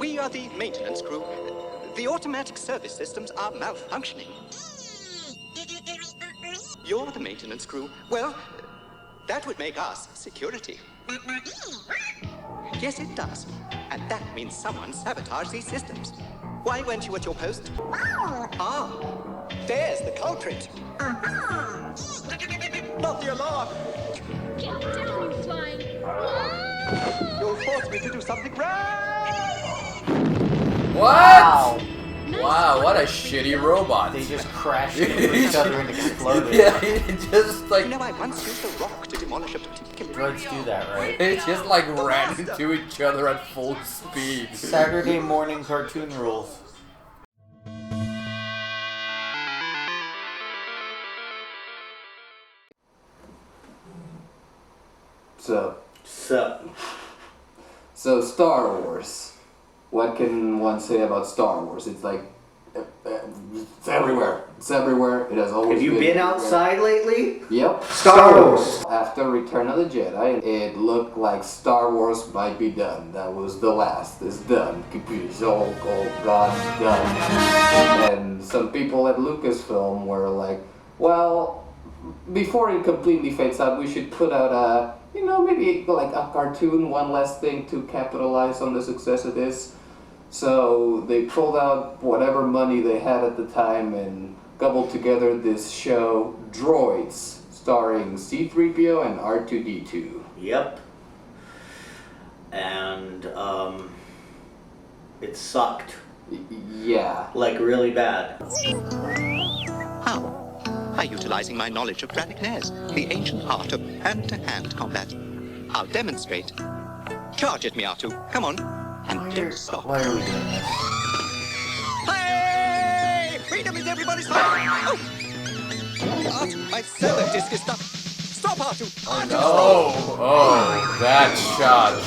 We are the maintenance crew. The automatic service systems are malfunctioning. You're the maintenance crew. Well, that would make us security. Yes, it does. And that means someone sabotaged these systems. Why weren't you at your post? Ah, there's the culprit. Not the alarm. Get down, you flying. You'll force me to do something right. What? Wow, what a shitty robot. They just crashed into each other and exploded. Yeah, he just like... You know, I once used a rock to demolish a particular... Droids do that, right? They just like ran into each other at full speed. Saturday morning cartoon rules. So Star Wars. What can one say about Star Wars? It's like it's everywhere. It's everywhere. It has always. Have you been outside lately? Yep. Star Wars. After Return of the Jedi, it looked like Star Wars might be done. That was the last. It's done. It's all gone, done. And some people at Lucasfilm were like, well, before it completely fades out, we should put out a, maybe like a cartoon, one last thing to capitalize on the success of this. So they pulled out whatever money they had at the time and cobbled together this show, Droids, starring C-3PO and R2D2. Yep. And, it sucked. Yeah. Like, really bad. How? By utilizing my knowledge of Granicnares, the ancient art of hand-to-hand combat. I'll demonstrate. Charge at me, R2. Come on. And don't stop. Why are we doing this? Hey! Freedom is everybody's right! Oh! R2, my servo disc is stuck. Stop, R2! R2, Oh, that shot.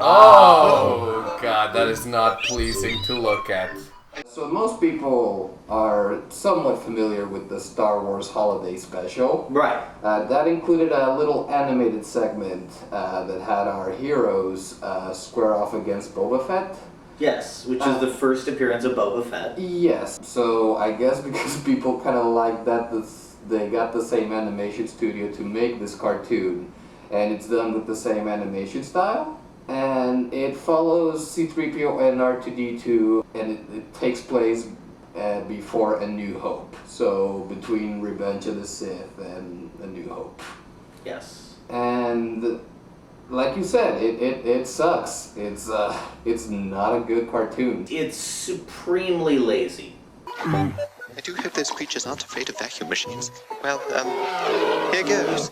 Oh, God, that is not pleasing to look at. So most people are somewhat familiar with the Star Wars Holiday Special. Right. That included a little animated segment that had our heroes square off against Boba Fett. Yes, which is the first appearance of Boba Fett. Yes, so I guess because people kind of like that, they got the same animation studio to make this cartoon, and it's done with the same animation style. And it follows C-3PO and R2D2, and it takes place before A New Hope. So between Revenge of the Sith and A New Hope. Yes. And like you said, it sucks. It's not a good cartoon. It's supremely lazy. I do hope those creatures aren't afraid of vacuum machines. Well, here goes.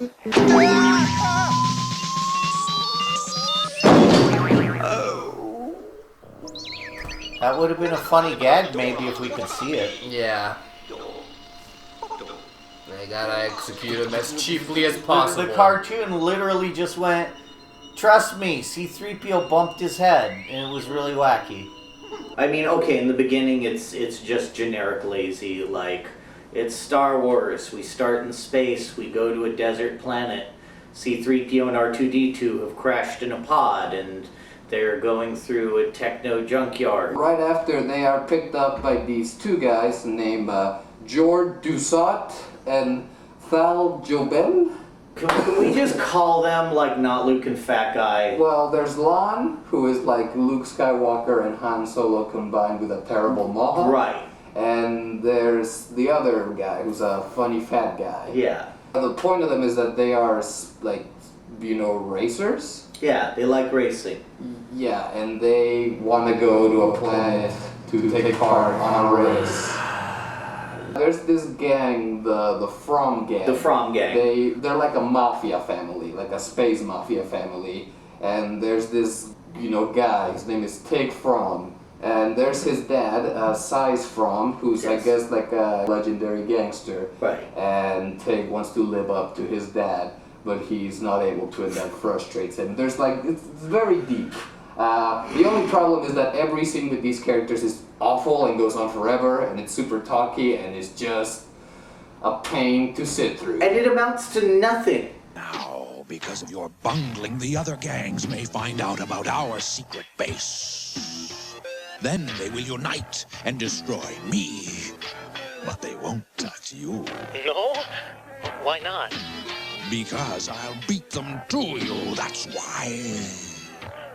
That would have been a funny gag, maybe, if we could see it. Yeah. They gotta execute him as cheaply as possible. The cartoon literally just went, trust me, C-3PO bumped his head, and it was really wacky. I mean, okay, in the beginning it's just generic lazy, like, it's Star Wars, we start in space, we go to a desert planet, C-3PO and R2-D2 have crashed in a pod, and they're going through a techno junkyard. Right after, they are picked up by these two guys named Jord Dusat and Thal Jobin. Can we just call them, like, not Luke and Fat Guy? Well, there's Lon, who is like Luke Skywalker and Han Solo combined with a terrible mohawk. Right. And there's the other guy, who's a funny fat guy. Yeah. The point of them is that they are, like, racers. Yeah, they like racing. Yeah, and they want to go to a planet to take part on a race. There's this gang, the From gang. The From gang. They're like a mafia family, like a space mafia family. And there's this, guy, his name is Tig From. And there's his dad, Size From, who's, I guess, like a legendary gangster. Right. And Tig wants to live up to his dad, but he's not able to, and that frustrates him. There's it's very deep. The only problem is that every scene with these characters is awful and goes on forever, and it's super talky, and it's just a pain to sit through. And it amounts to nothing. Now, Now, because of your bungling, the other gangs may find out about our secret base. Then they will unite and destroy me. But they won't touch you. No? Why not? Because I'll beat them to you, that's why.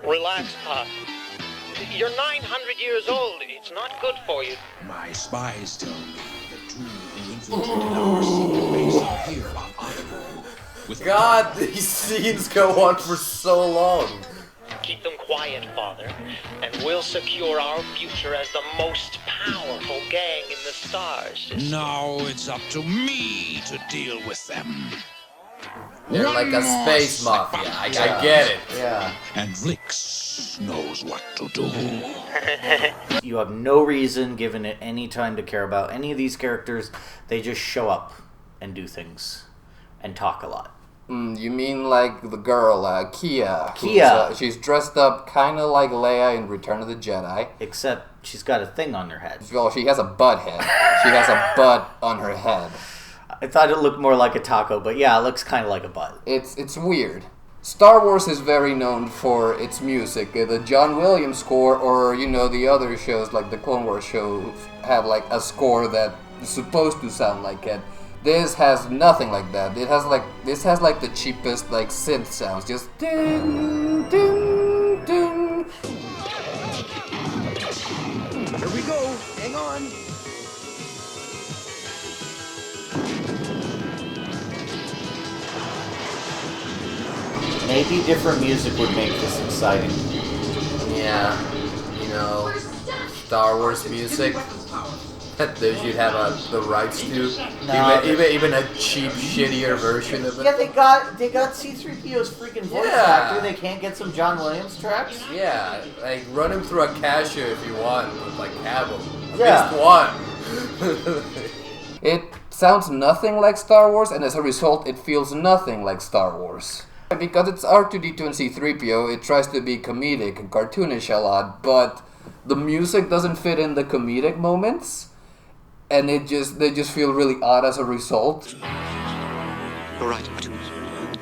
Relax, Pop. You're 900 years old. It's not good for you. My spies tell me the two who infiltrated our secret base are here on Idaho. With God, these scenes go on for so long. Keep them quiet, Father, and we'll secure our future as the most powerful gang in the stars system. Now it's up to me to deal with them. They're like a space mafia. I get it. Yeah. And Vlix knows what to do. You have no reason given it any time to care about any of these characters. They just show up and do things and talk a lot. You mean like the girl, Kia? Kia. She's dressed up kind of like Leia in Return of the Jedi. Except she's got a thing on her head. Well, she has a butt head. She has a butt on her head. I thought it looked more like a taco, but yeah, it looks kind of like a butt. It's weird. Star Wars is very known for its music. The John Williams score, or the other shows like the Clone Wars show, have like a score that is supposed to sound like it. This has nothing like that. This has like the cheapest like synth sounds, just ding ding ding. Here we go. Hang on. Maybe different music would make this exciting. Yeah, Star Wars music. They should have the rights to. No, even a cheap, shittier version of it. Yeah, they got C-3PO's freaking voice actor. They can't get some John Williams tracks. Yeah, like run him through a cashier if you want, but like have him. Yeah. At least one. It sounds nothing like Star Wars, and as a result, it feels nothing like Star Wars. Because it's R2-D2 and C-3PO, it tries to be comedic and cartoonish a lot, but the music doesn't fit in the comedic moments, and they just feel really odd as a result. All right, R2.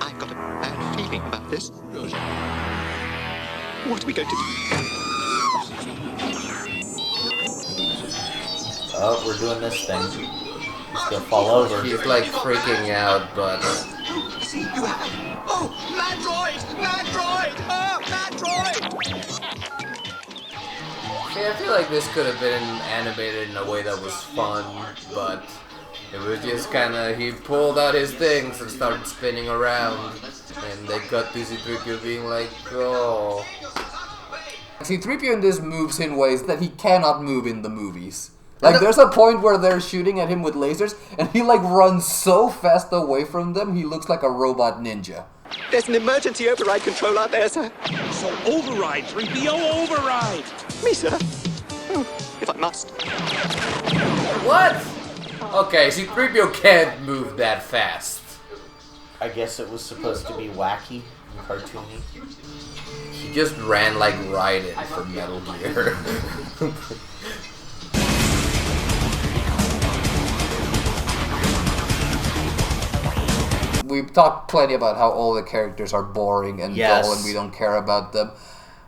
I've got a bad feeling about this. What are we going to do? Oh, we're doing this thing. It's gonna fall over. He's like freaking out, but. See, you have. Oh, mad droid! Mad droid! Oh, mad droid! See, I feel like this could have been animated in a way that was fun, but it was just he pulled out his things and started spinning around, and they cut to C-3PO being like, oh. C-3PO in this moves in ways that he cannot move in the movies. Like, there's a point where they're shooting at him with lasers, and he, runs so fast away from them, he looks like a robot ninja. There's an emergency override control out there, sir. So override, 3PO, override! Me, sir. Oh, if I must. What? Okay, C-3PO can't move that fast. I guess it was supposed to be wacky and cartoony. He just ran like Raiden from Metal Gear. We've talked plenty about how all the characters are boring and dull and we don't care about them.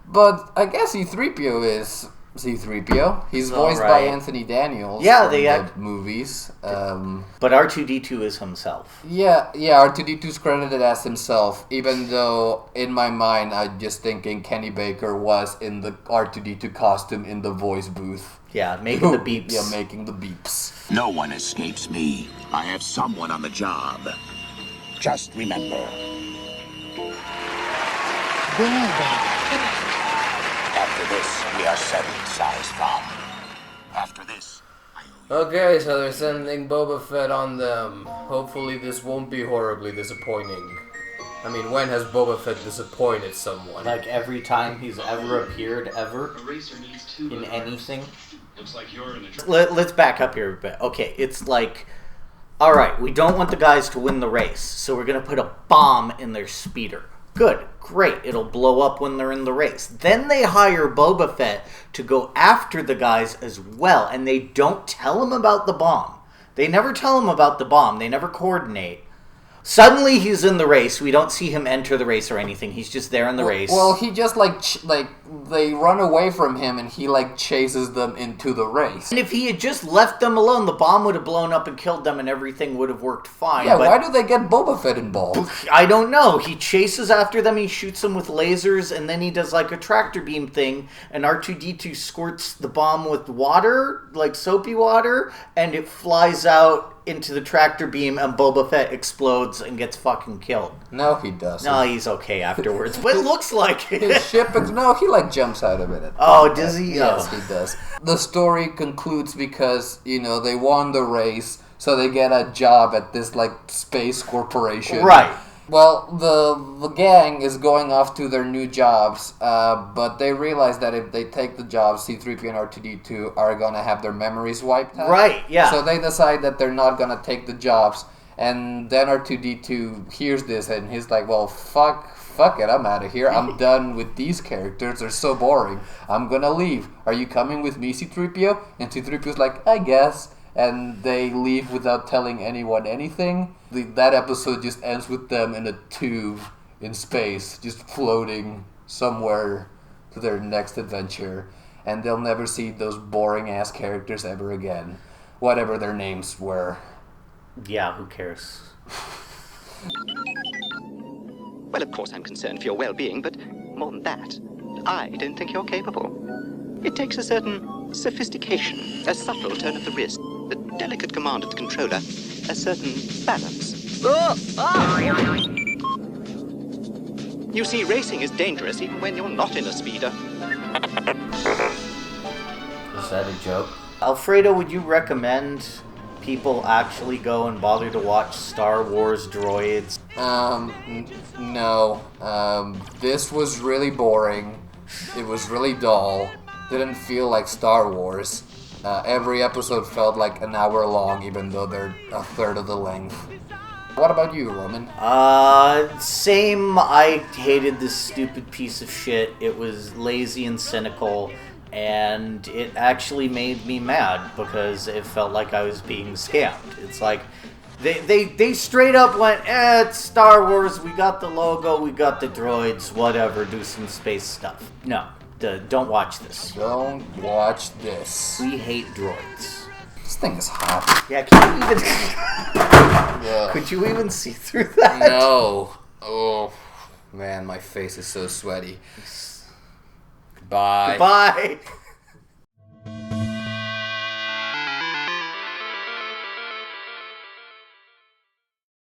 But I guess C-3PO is C-3PO. He's voiced by Anthony Daniels from the movies. But R2-D2 is himself. Yeah, R2-D2's credited as himself, even though in my mind I'm just thinking Kenny Baker was in the R2-D2 costume in the voice booth. Yeah, making the beeps. Yeah, making the beeps. No one escapes me. I have someone on the job. Just remember. After this, we are severed size from. After this, Okay, so they're sending Boba Fett on them. Hopefully this won't be horribly disappointing. I mean, when has Boba Fett disappointed someone? Like every time he's ever appeared, ever, in anything. Let's back up here a bit. Okay, it's like, alright, we don't want the guys to win the race, so we're going to put a bomb in their speeder. Good, great, it'll blow up when they're in the race. Then they hire Boba Fett to go after the guys as well, and they don't tell him about the bomb. They never tell him about the bomb, they never coordinate. Suddenly he's in the race. We don't see him enter the race or anything. He's just there in the race. Well, he just they run away from him and he chases them into the race. And if he had just left them alone, the bomb would have blown up and killed them and everything would have worked fine. Yeah, but why do they get Boba Fett involved? I don't know. He chases after them, he shoots them with lasers, and then he does a tractor beam thing, and R2-D2 squirts the bomb with water, soapy water, and it flies out into the tractor beam, and Boba Fett explodes and gets fucking killed. No, he doesn't. No, he's okay afterwards, but it looks like it. His ship, no, he jumps out of it. Oh, does he? Yes, he does. The story concludes because, they won the race, so they get a job at this, space corporation. Right. Well, the gang is going off to their new jobs, but they realize that if they take the jobs, C-3PO and R2-D2 are going to have their memories wiped out. Right, yeah. So they decide that they're not going to take the jobs, and then R2-D2 hears this, and he's like, well, fuck it, I'm out of here. I'm done with these characters. They're so boring. I'm going to leave. Are you coming with me, C-3PO? And C-3PO's like, I guess. And they leave without telling anyone anything. That episode just ends with them in a tube in space, just floating somewhere to their next adventure. And they'll never see those boring-ass characters ever again. Whatever their names were. Yeah, who cares? Well, of course I'm concerned for your well-being, but more than that, I don't think you're capable. It takes a certain sophistication, a subtle turn of the wrist, a delicate command of the controller, a certain balance. You see, racing is dangerous even when you're not in a speeder. Is that a joke? Alfredo, would you recommend people actually go and bother to watch Star Wars Droids? No. This was really boring. It was really dull. Didn't feel like Star Wars. Every episode felt like an hour long, even though they're a third of the length. What about you, Roman? Same. I hated this stupid piece of shit. It was lazy and cynical, and it actually made me mad because it felt like I was being scammed. It's like, they straight up went, it's Star Wars, we got the logo, we got the droids, whatever, do some space stuff. No. Don't watch this. Don't watch this. We hate droids. This thing is hot. Yeah, can you even... Yeah. Could you even see through that? No. Oh, man, my face is so sweaty. Goodbye. Bye.